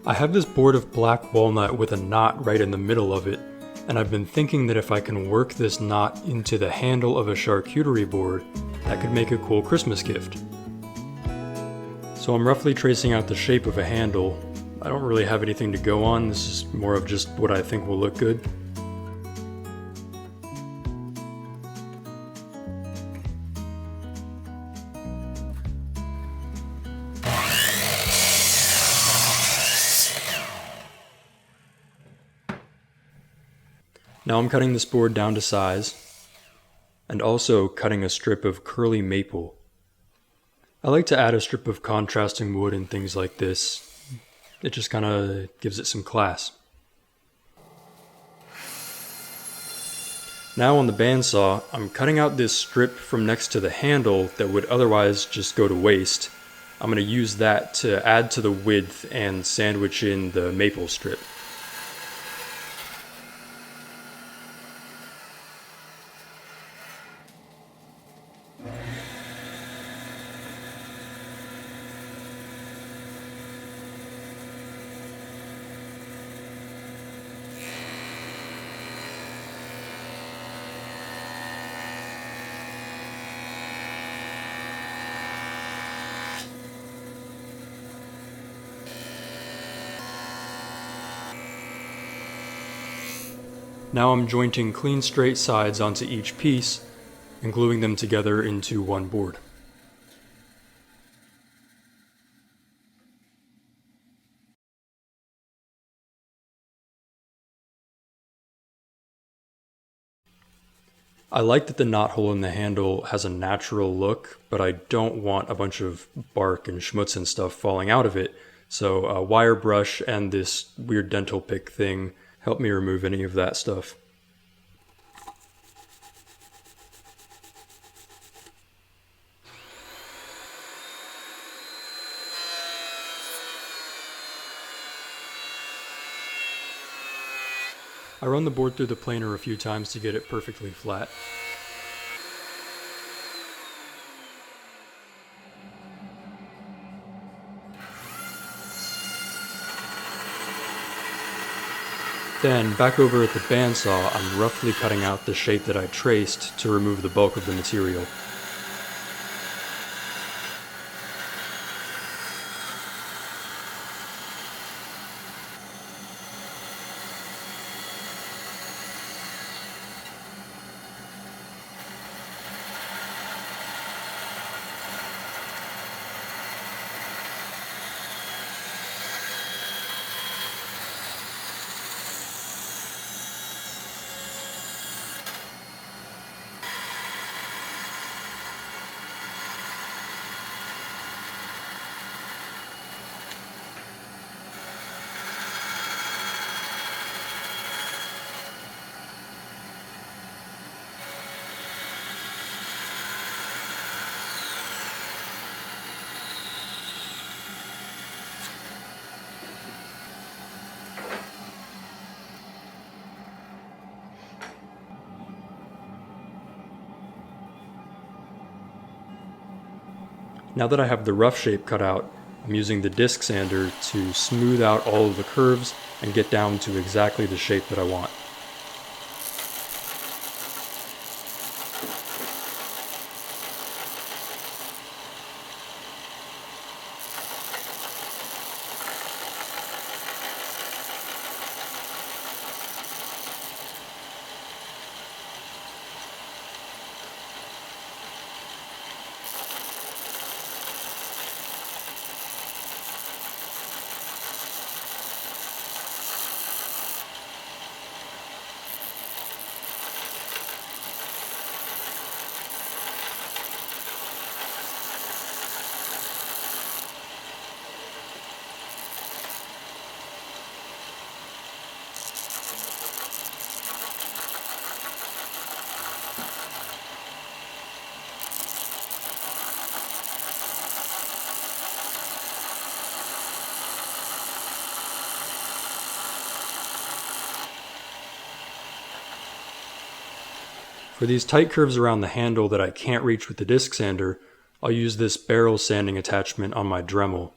I have this board of black walnut with a knot right in the middle of it, and I've been thinking that if I can work this knot into the handle of a charcuterie board, that could make a cool Christmas gift. So I'm roughly tracing out the shape of a handle. I don't really have anything to go on, this is more of just what I think will look good. Now I'm cutting this board down to size, and also cutting a strip of curly maple. I like to add a strip of contrasting wood and things like this. It just kind of gives it some class. Now on the bandsaw, I'm cutting out this strip from next to the handle that would otherwise just go to waste. I'm going to use that to add to the width and sandwich in the maple strip. Now I'm jointing clean straight sides onto each piece and gluing them together into one board. I like that the knot hole in the handle has a natural look, but I don't want a bunch of bark and schmutz and stuff falling out of it, so a wire brush and this weird dental pick thing help me remove any of that stuff. I run the board through the planer a few times to get it perfectly flat. Then, back over at the bandsaw, I'm roughly cutting out the shape that I traced to remove the bulk of the material. Now that I have the rough shape cut out, I'm using the disc sander to smooth out all of the curves and get down to exactly the shape that I want. For these tight curves around the handle that I can't reach with the disc sander, I'll use this barrel sanding attachment on my Dremel.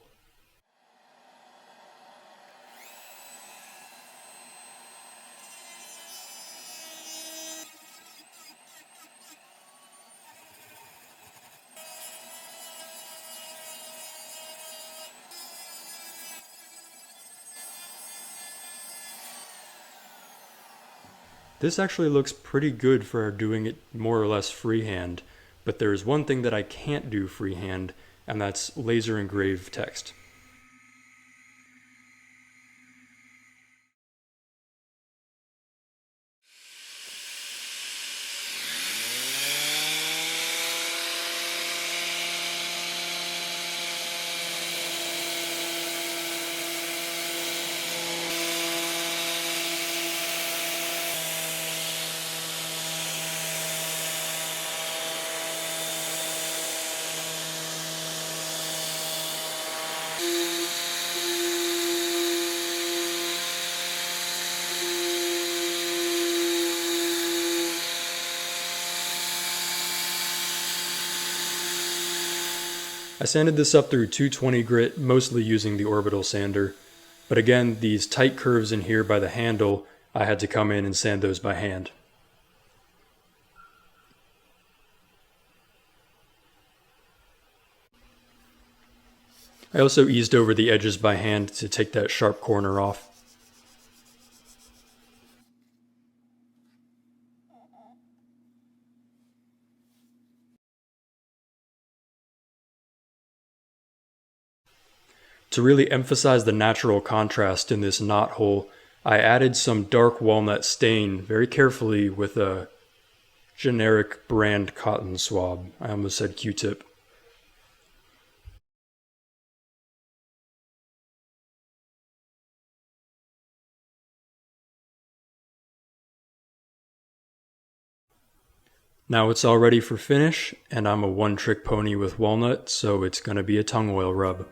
This actually looks pretty good for doing it more or less freehand, but there's one thing that I can't do freehand, and that's laser engrave text. I sanded this up through 220 grit, mostly using the orbital sander. But again, these tight curves in here by the handle, I had to come in and sand those by hand. I also eased over the edges by hand to take that sharp corner off. To really emphasize the natural contrast in this knot hole, I added some dark walnut stain very carefully with a generic brand cotton swab. I almost said Q-tip. Now it's all ready for finish, and I'm a one-trick pony with walnut, so it's going to be a tung oil rub.